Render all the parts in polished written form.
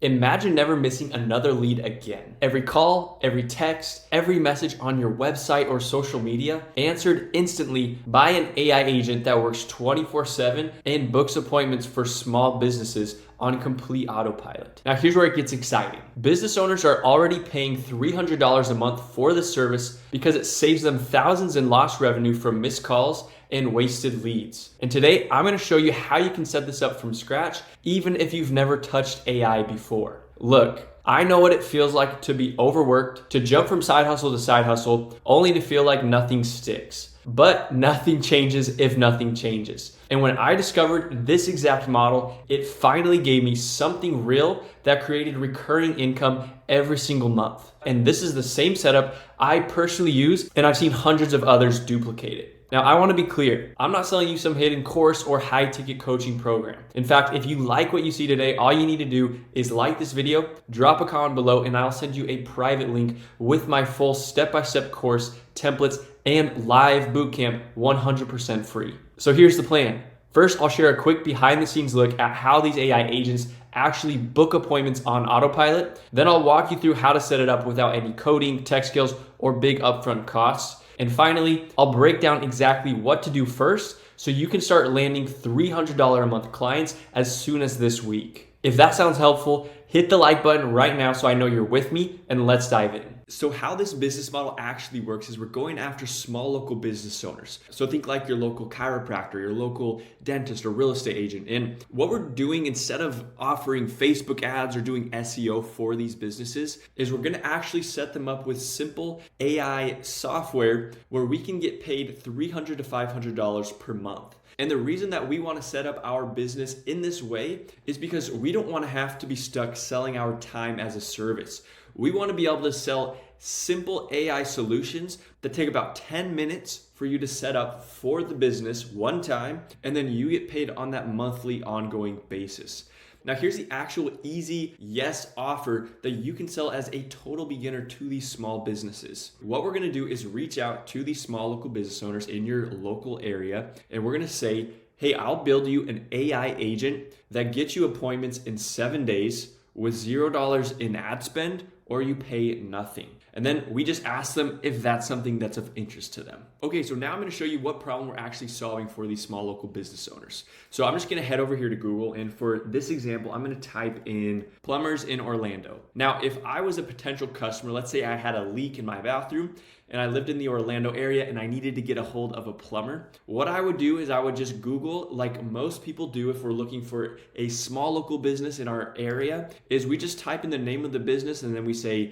Imagine never missing another lead again. Every call, every text, every message on your website or social media answered instantly by an AI agent that works 24/7 and books appointments for small businesses on complete autopilot. Now here's where it gets exciting. Business owners are already paying $300 a month for this service because it saves them thousands in lost revenue from missed calls and wasted leads. And today I'm going to show you how you can set this up from scratch, even if you've never touched AI before. Look, I know what it feels like to be overworked, to jump from side hustle to side hustle, only to feel like nothing sticks. But nothing changes if nothing changes. And when I discovered this exact model, it finally gave me something real that created recurring income every single month. And this is the same setup I personally use, and I've seen hundreds of others duplicate it. Now, I want to be clear. I'm not selling you some hidden course or high-ticket coaching program. In fact, if you like what you see today, all you need to do is like this video, drop a comment below, and I'll send you a private link with my full step-by-step course, templates, and live bootcamp 100% free. So here's the plan. First, I'll share a quick behind-the-scenes look at how these AI agents actually book appointments on autopilot. Then I'll walk you through how to set it up without any coding, tech skills, or big upfront costs. And finally, I'll break down exactly what to do first so you can start landing $300 a month clients as soon as this week. If that sounds helpful, hit the like button right now so I know you're with me, and let's dive in. So how this business model actually works is we're going after small local business owners. So think like your local chiropractor, your local dentist or real estate agent. And what we're doing, instead of offering Facebook ads or doing SEO for these businesses, is we're gonna actually set them up with simple AI software where we can get paid $300 to $500 per month. And the reason that we want to set up our business in this way is because we don't want to have to be stuck selling our time as a service. We want to be able to sell simple AI solutions that take about 10 minutes for you to set up for the business one time, and then you get paid on that monthly ongoing basis. Now here's the actual easy yes offer that you can sell as a total beginner to these small businesses. What we're gonna do is reach out to these small local business owners in your local area, and we're gonna say, hey, I'll build you an AI agent that gets you appointments in 7 days with $0 in ad spend, or you pay nothing. And then we just ask them if that's something that's of interest to them. Okay, so now I'm gonna show you what problem we're actually solving for these small local business owners. So I'm just gonna head over here to Google, and for this example, I'm gonna type in plumbers in Orlando. Now, if I was a potential customer, let's say I had a leak in my bathroom, and I lived in the Orlando area and I needed to get a hold of a plumber, what I would do is I would just Google, like most people do if we're looking for a small local business in our area, is we just type in the name of the business and then we say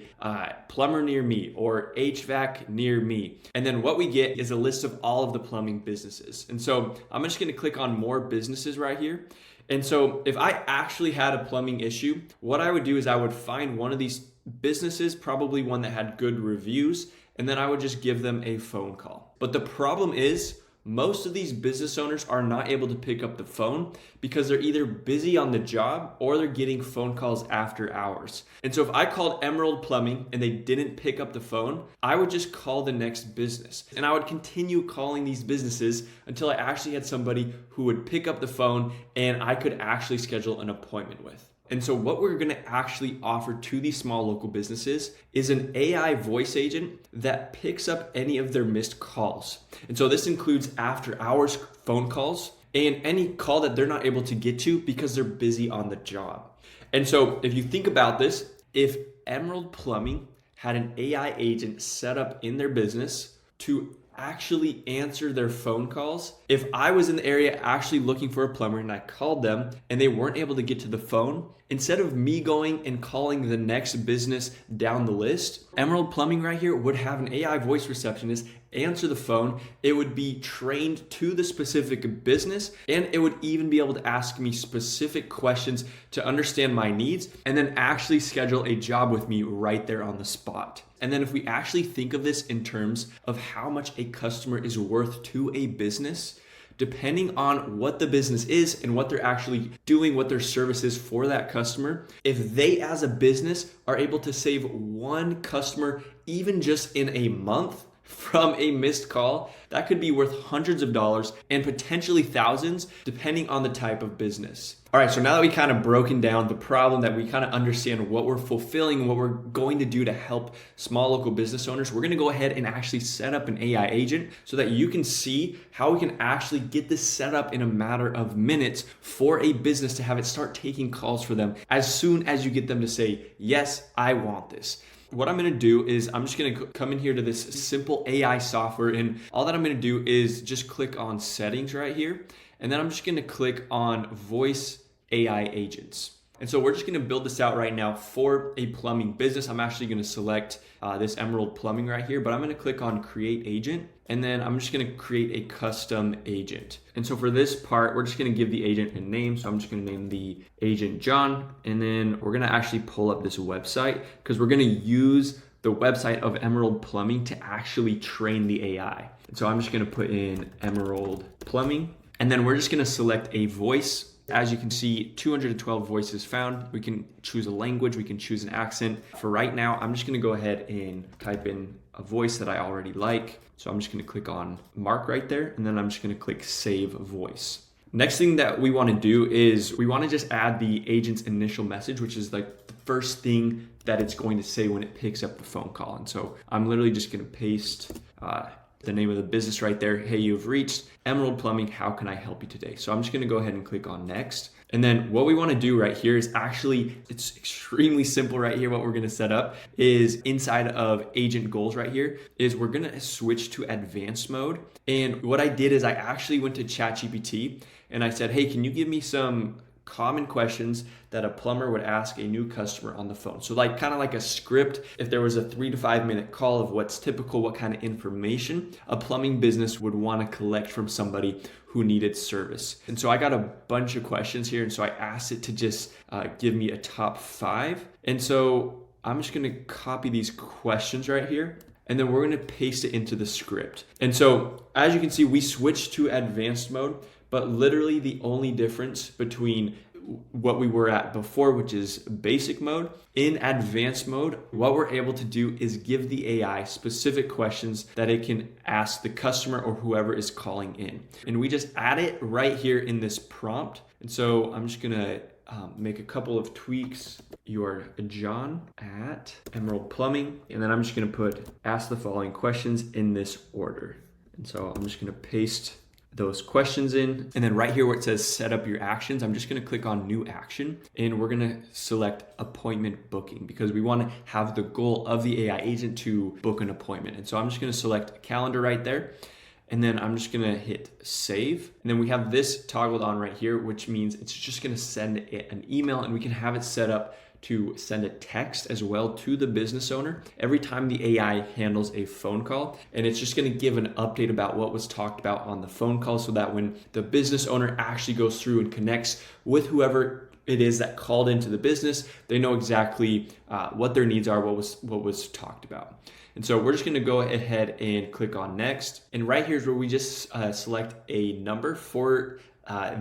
plumber near me or HVAC near me. And then what we get is a list of all of the plumbing businesses. And so I'm just gonna click on more businesses right here. And so if I actually had a plumbing issue, what I would do is I would find one of these businesses, probably one that had good reviews, and then I would just give them a phone call. But the problem is, most of these business owners are not able to pick up the phone because they're either busy on the job or they're getting phone calls after hours. And so if I called Emerald Plumbing and they didn't pick up the phone, I would just call the next business. And I would continue calling these businesses until I actually had somebody who would pick up the phone and I could actually schedule an appointment with. And so what we're gonna actually offer to these small local businesses is an AI voice agent that picks up any of their missed calls. And so this includes after hours phone calls and any call that they're not able to get to because they're busy on the job. And so if you think about this, if Emerald Plumbing had an AI agent set up in their business to actually answer their phone calls. If I was in the area actually looking for a plumber and I called them and they weren't able to get to the phone, instead of me going and calling the next business down the list, Emerald Plumbing right here would have an AI voice receptionist answer the phone. It would be trained to the specific business, and it would even be able to ask me specific questions to understand my needs and then actually schedule a job with me right there on the spot. And then if we actually think of this in terms of how much a customer is worth to a business, depending on what the business is and what they're actually doing, what their service is for that customer, if they as a business are able to save one customer even just in a month from a missed call, that could be worth hundreds of dollars and potentially thousands, depending on the type of business. All right, so now that we kind of broken down the problem, that we kind of understand what we're fulfilling, what we're going to do to help small local business owners, we're going to go ahead and actually set up an AI agent so that you can see how we can actually get this set up in a matter of minutes for a business to have it start taking calls for them as soon as you get them to say, yes, I want this. What I'm going to do is I'm just going to come in here to this simple AI software, and all that I'm going to do is just click on settings right here, and then I'm just going to click on voice AI agents. And so we're just going to build this out right now for a plumbing business. I'm actually going to select this Emerald Plumbing right here, but I'm going to click on create agent, and then I'm just going to create a custom agent. And so for this part, we're just going to give the agent a name. So I'm just going to name the agent John, and then we're going to actually pull up this website because we're going to use the website of Emerald Plumbing to actually train the AI. And so I'm just going to put in Emerald Plumbing, and then we're just going to select a voice. As you can see, 212 voices found. We can choose a language, we can choose an accent. For right now, I'm just gonna go ahead and type in a voice that I already like. So I'm just gonna click on mark right there, and then I'm just gonna click save voice. Next thing that we wanna do is we wanna just add the agent's initial message, which is like the first thing that it's going to say when it picks up the phone call. And so I'm literally just gonna paste the name of the business right there. Hey, you've reached Emerald Plumbing. How can I help you today? So I'm just going to go ahead and click on next. And then what we want to do right here is actually, it's extremely simple right here. What we're going to set up is inside of agent goals right here is we're going to switch to advanced mode. And what I did is I actually went to ChatGPT and I said, hey, can you give me some common questions that a plumber would ask a new customer on the phone? So like kind of like a script, if there was a 3 to 5 minute call of what's typical, what kind of information a plumbing business would want to collect from somebody who needed service. And so I got a bunch of questions here. And so I asked it to just give me a top 5. And so I'm just going to copy these questions right here, and then we're going to paste it into the script. And so as you can see, we switched to advanced mode, but literally the only difference between what we were at before, which is basic mode, in advanced mode, what we're able to do is give the AI specific questions that it can ask the customer or whoever is calling in. And we just add it right here in this prompt. And so I'm just gonna make a couple of tweaks. You are John at Emerald Plumbing. And then I'm just gonna ask the following questions in this order. And so I'm just gonna paste those questions in. And then right here where it says set up your actions, I'm just going to click on new action, and we're going to select appointment booking because we want to have the goal of the AI agent to book an appointment. And so I'm just going to select a calendar right there. And then I'm just going to hit save. And then we have this toggled on right here, which means it's just going to send it an email, and we can have it set up to send a text as well to the business owner every time the AI handles a phone call. And it's just going to give an update about what was talked about on the phone call so that when the business owner actually goes through and connects with whoever it is that called into the business, they know exactly what their needs are, what was talked about. And so we're just going to go ahead and click on next. And right here is where we just select a number for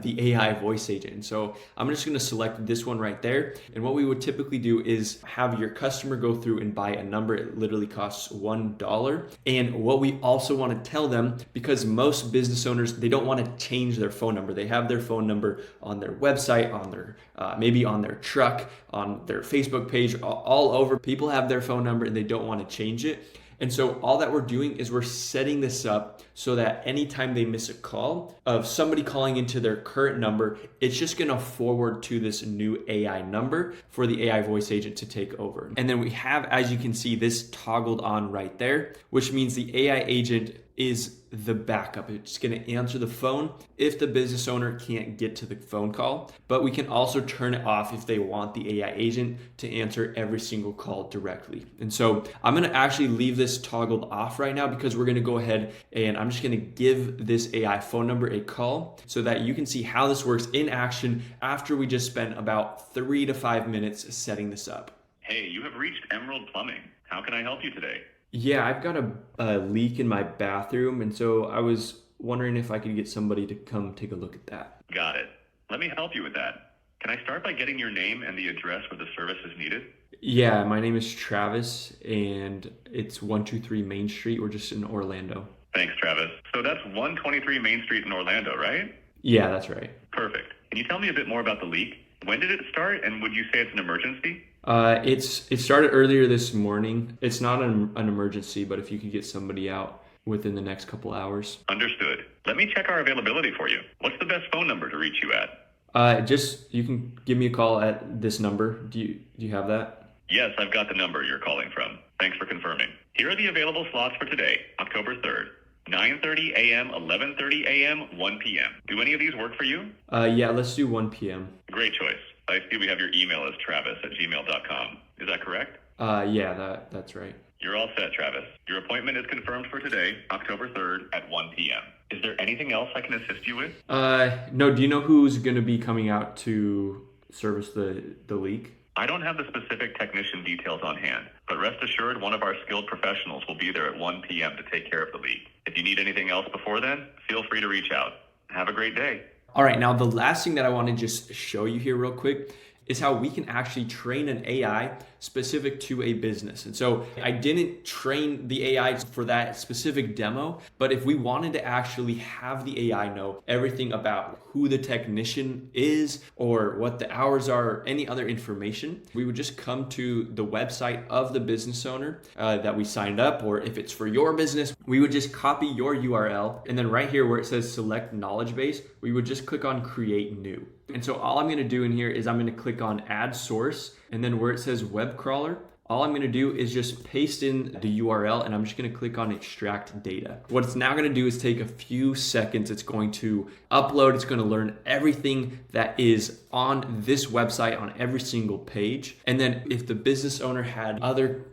the AI voice agent. And so I'm just going to select this one right there. And what we would typically do is have your customer go through and buy a number. It literally costs $1. And what we also want to tell them, because most business owners, they don't want to change their phone number. They have their phone number on their website, on their maybe on their truck, on their Facebook page, all over. People have their phone number and they don't want to change it. And so all that we're doing is we're setting this up so that anytime they miss a call of somebody calling into their current number, it's just going to forward to this new AI number for the AI voice agent to take over. And then we have, as you can see, this toggled on right there, which means the AI agent is the backup. It's going to answer the phone if the business owner can't get to the phone call, but we can also turn it off if they want the AI agent to answer every single call directly. And so I'm going to actually leave this toggled off right now because we're going to go ahead and I'm just going to give this AI phone number a call so that you can see how this works in action after we just spent about 3 to 5 minutes setting this up. Hey, you have reached Emerald Plumbing. How can I help you today? Yeah, I've got a leak in my bathroom, and so I was wondering if I could get somebody to come take a look at that. Got it. Let me help you with that. Can I start by getting your name and the address where the service is needed? Yeah, my name is Travis, and it's 123 Main Street. We're just in Orlando. Thanks, Travis. So that's 123 Main Street in Orlando, right? Yeah, that's right. Perfect. Can you tell me a bit more about the leak? When did it start, and would you say it's an emergency? It started earlier this morning. It's not an emergency, but if you could get somebody out within the next couple hours. Understood. Let me check our availability for you. What's the best phone number to reach you at? You can give me a call at this number. Do you have that? Yes, I've got the number you're calling from. Thanks for confirming. Here are the available slots for today, October 3rd. 9:30 a.m., 11:30 a.m., 1 p.m. Do any of these work for you? Yeah, let's do 1 p.m. Great choice. I see we have your email as travis@gmail.com. Is that correct? Yeah, that's right. You're all set, Travis. Your appointment is confirmed for today, October 3rd at 1 p.m. Is there anything else I can assist you with? No, do you know who's going to be coming out to service the leak? I don't have the specific technician details on hand, but rest assured one of our skilled professionals will be there at 1 p.m. to take care of the leak. If you need anything else before then, feel free to reach out. Have a great day. All right, now the last thing that I want to just show you here real quick is how we can actually train an AI specific to a business. And so I didn't train the AI for that specific demo, but if we wanted to actually have the AI know everything about who the technician is or what the hours are, any other information, we would just come to the website of the business owner that we signed up, or if it's for your business, we would just copy your URL. And then right here where it says select knowledge base, we would just click on create new. And so all I'm going to do in here is I'm going to click on add source, and then where it says web crawler, all I'm going to do is just paste in the URL, and I'm just going to click on extract data. What it's now going to do is take a few seconds. It's going to upload. It's going to learn everything that is on this website on every single page. And then if the business owner had other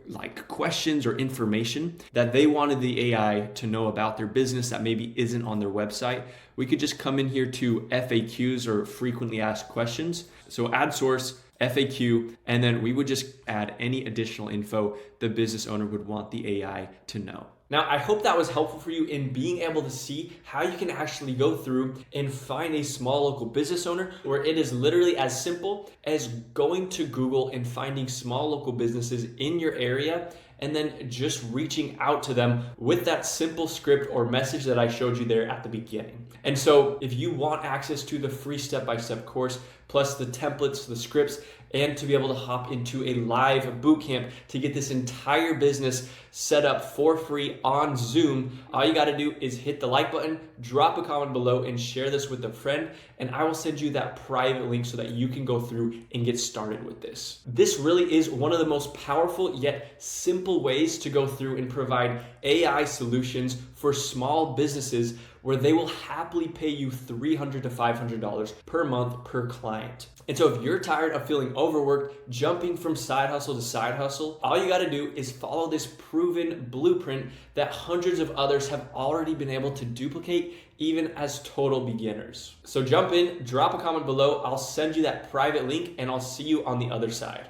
questions or information that they wanted the AI to know about their business that maybe isn't on their website, we could just come in here to FAQs, or frequently asked questions. So add source, FAQ, and then we would just add any additional info the business owner would want the AI to know. Now, I hope that was helpful for you in being able to see how you can actually go through and find a small local business owner, where it is literally as simple as going to Google and finding small local businesses in your area, and then just reaching out to them with that simple script or message that I showed you there at the beginning. And so if you want access to the free step-by-step course, plus the templates, the scripts, and to be able to hop into a live bootcamp to get this entire business set up for free on Zoom, all you got to do is hit the like button, drop a comment below, and share this with a friend, and I will send you that private link so that you can go through and get started with this. This really is one of the most powerful yet simple ways to go through and provide AI solutions for small businesses, where they will happily pay you $300 to $500 per month per client. And so if you're tired of feeling overworked, jumping from side hustle to side hustle, all you gotta do is follow this proven blueprint that hundreds of others have already been able to duplicate, even as total beginners. So jump in, drop a comment below, I'll send you that private link, and I'll see you on the other side.